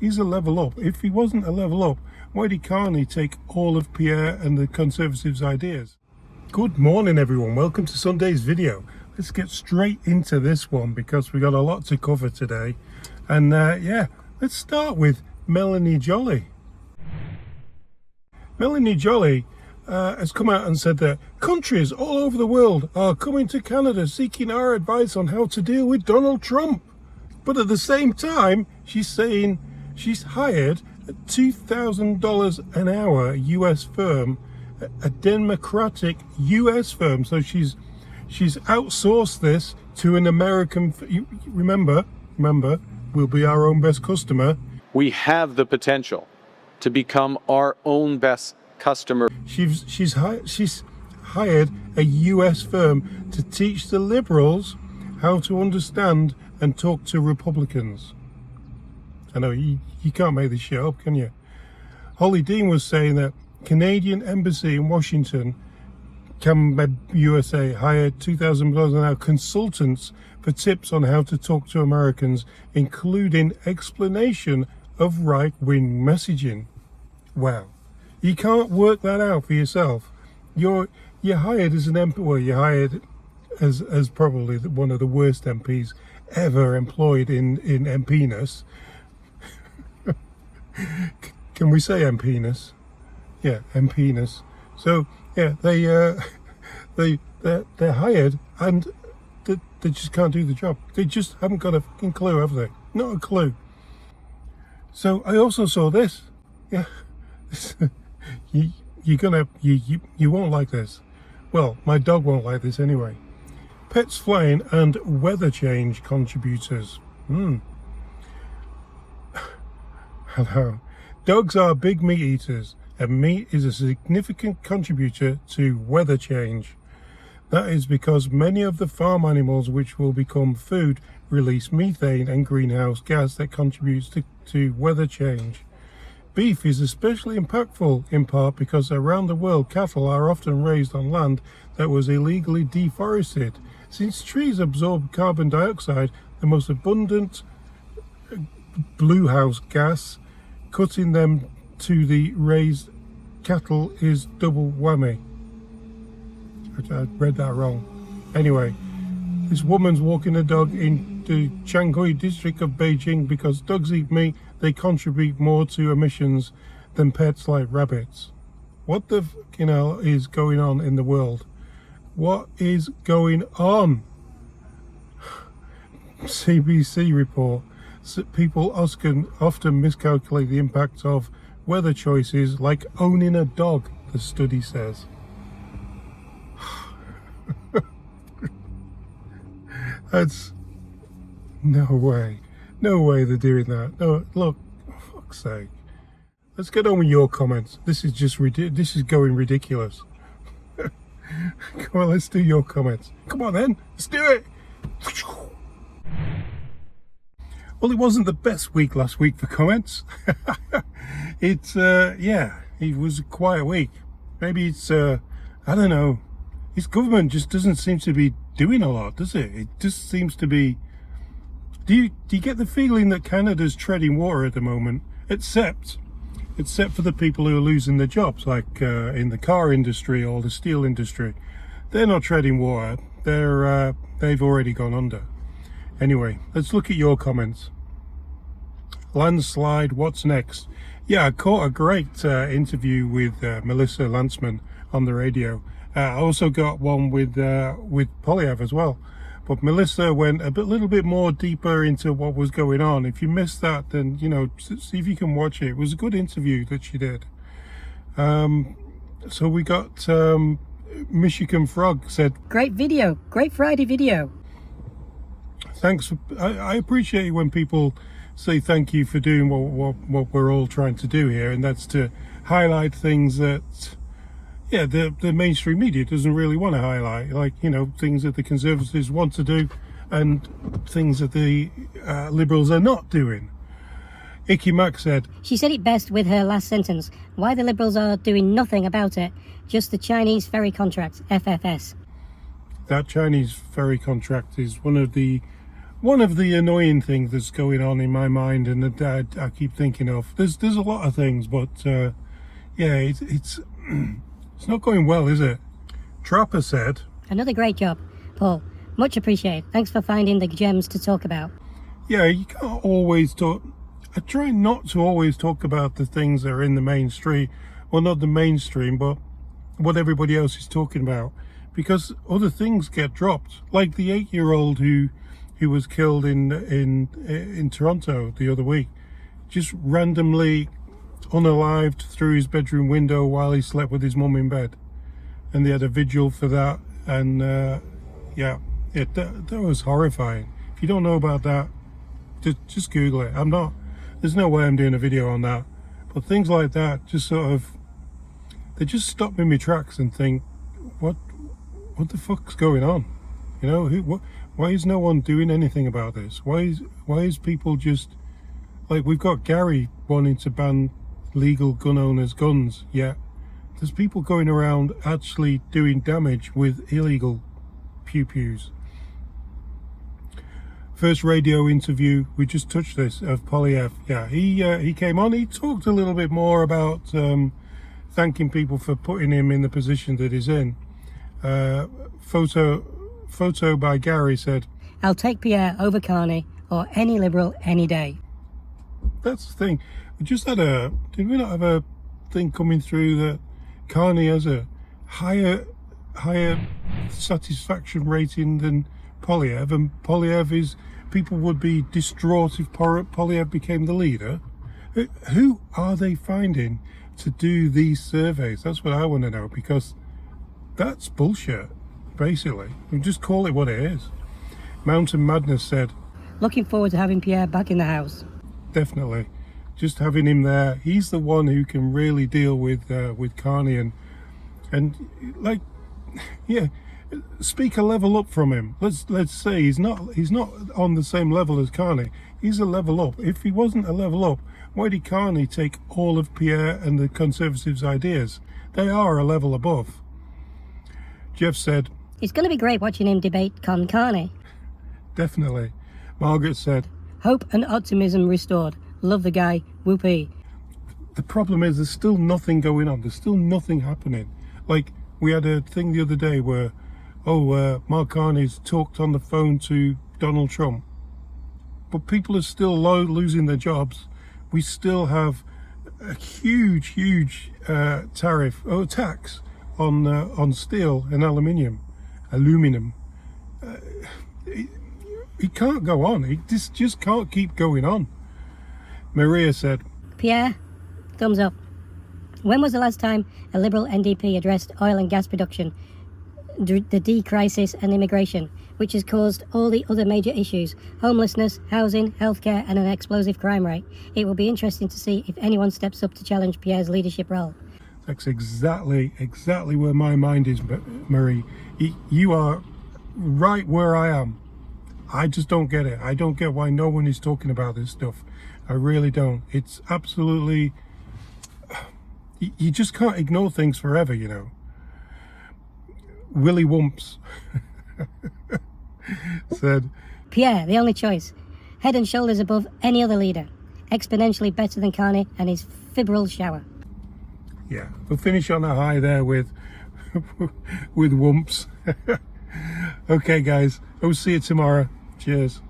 He's a level up. If he wasn't a level up, why did Carney take all of Pierre and the Conservatives' ideas? Good morning, everyone. Welcome to Sunday's video. Let's get straight into this one because we got a lot to cover today. And yeah, let's start with Melanie Jolly. Melanie Jolly has come out and said that countries all over the world are coming to Canada seeking our advice on how to deal with Donald Trump. But at the same time, she's saying she's hired a $2,000 an hour US firm, a democratic US firm. So she's outsourced this to an American. Remember, we'll be our own best customer. We have the potential to become our own best customer. She's hired a US firm to teach the Liberals how to understand and talk to Republicans. I know you can't make this shit up, can you? Holly Dean was saying that Canadian Embassy in Washington, CanMed USA, hired $2,000 an hour consultants for tips on how to talk to Americans, including explanation of right-wing messaging. Wow. You can't work that out for yourself. You're hired as an MP. Well, you're hired as probably one of the worst MPs ever employed in MPness. Can we say MPness? Yeah, MPness. So yeah, they're hired and they just can't do the job. They just haven't got a fucking clue, have they? Not a clue. So I also saw this. Yeah. You won't like this. Well, my dog won't like this anyway. Pets flying and weather change contributors. Hello. Dogs are big meat eaters, and meat is a significant contributor to weather change. That is because many of the farm animals which will become food release methane and greenhouse gas that contributes to weather change. Beef is especially impactful in part because around the world cattle are often raised on land that was illegally deforested. Since trees absorb carbon dioxide, the most abundant bluehouse gas, cutting them to the raised cattle is double whammy. I read that wrong. Anyway, this woman's walking a dog in the Shanghai district of Beijing because dogs eat meat. They contribute more to emissions than pets like rabbits. What the fucking hell is going on in the world? What is going on? CBC report. People often miscalculate the impact of weather choices like owning a dog, the study says. That's no way they're doing that. No, look, for fuck's sake. Let's get on with your comments. This is just this is going ridiculous. Come on, let's do your comments. Come on then, let's do it. Well, it wasn't the best week last week for comments. Yeah, it was a quiet week. Maybe it's I don't know. His government just doesn't seem to be doing a lot, does it? It just seems to be. Do you get the feeling that Canada's treading water at the moment, except for the people who are losing their jobs, like in the car industry or the steel industry? They're not treading water. They've already gone under. Anyway, let's look at your comments. Landslide, what's next? Yeah, I caught a great interview with Melissa Lantzman on the radio. I also got one with Polyev as well. But Melissa went a little bit more deeper into what was going on. If you missed that, then, see if you can watch it. It was a good interview that she did. So we got Michigan Frog said, great video, great Friday video. Thanks. I appreciate when people say thank you for doing what we're all trying to do here, and that's to highlight things that the mainstream media doesn't really want to highlight, like things that the Conservatives want to do and things that the Liberals are not doing. Icky Mac said, she said it best with her last sentence. Why the Liberals are doing nothing about it, just the Chinese ferry contract, FFS. That Chinese ferry contract is one of the one of the annoying things that's going on in my mind, and that I keep thinking of. There's a lot of things, but yeah, it's it's not going well, is it? Trapper said, Another great job, Paul. Much appreciated. Thanks for finding the gems to talk about. yeah, you can't always talk. I try not to always talk about the things that are in the mainstream. Well, not the mainstream, but what everybody else is talking about, because other things get dropped. Like the 8-year-old who was killed in Toronto the other week, just randomly unalived through his bedroom window while he slept with his mum in bed, and they had a vigil for that. And yeah, that was horrifying. If you don't know about that, just Google it. There's no way I'm doing a video on that, but things like that just sort of, they just stop me in my tracks and think, what the fuck's going on? You know, why is no one doing anything about this? Why is people just, like, we've got Gary wanting to ban legal gun owners' guns, yet there's people going around actually doing damage with illegal pew-pews. First radio interview, we just touched this, of Polyev. Yeah, he came on, he talked a little bit more about thanking people for putting him in the position that he's in. Photo by Gary said, I'll take Pierre over Carney or any Liberal any day. That's the thing. Did we not have a thing coming through that Carney has a higher satisfaction rating than Polyev, and Polyev is, people would be distraught if Polyev became the leader? Who are they finding to do these surveys? That's what I want to know, because that's bullshit, basically. We just call it what it is. Mountain Madness said, Looking forward to having Pierre back in the house. Definitely. Just having him there, he's the one who can really deal with Carney and like, yeah, speak a level up from him. Let's say he's not on the same level as Carney. He's a level up. If he wasn't a level up, why did Carney take all of Pierre and the Conservatives' ideas? They are a level above. Jeff said, It's going to be great watching him debate Carney. Definitely. Margaret said, Hope and optimism restored. Love the guy. Whoopee. The problem is there's still nothing going on. There's still nothing happening. Like, we had a thing the other day where, Mark Carney's talked on the phone to Donald Trump. But people are still losing their jobs. We still have a huge tax on steel and aluminum. It can't go on. It just can't keep going on. Maria said, Pierre, thumbs up. When was the last time a Liberal NDP addressed oil and gas production, the D-crisis and immigration, which has caused all the other major issues, homelessness, housing, healthcare and an explosive crime rate? It will be interesting to see if anyone steps up to challenge Pierre's leadership role. That's exactly where my mind is, Marie. You are right where I am. I just don't get it. I don't get why no one is talking about this stuff. I really don't. It's absolutely... You just can't ignore things forever, you know. Willie Wumps said, Pierre, the only choice. Head and shoulders above any other leader. Exponentially better than Carney and his febrile shower. Yeah, we'll finish on a high there with Wumps. Okay, guys. I'll see you tomorrow. Cheers.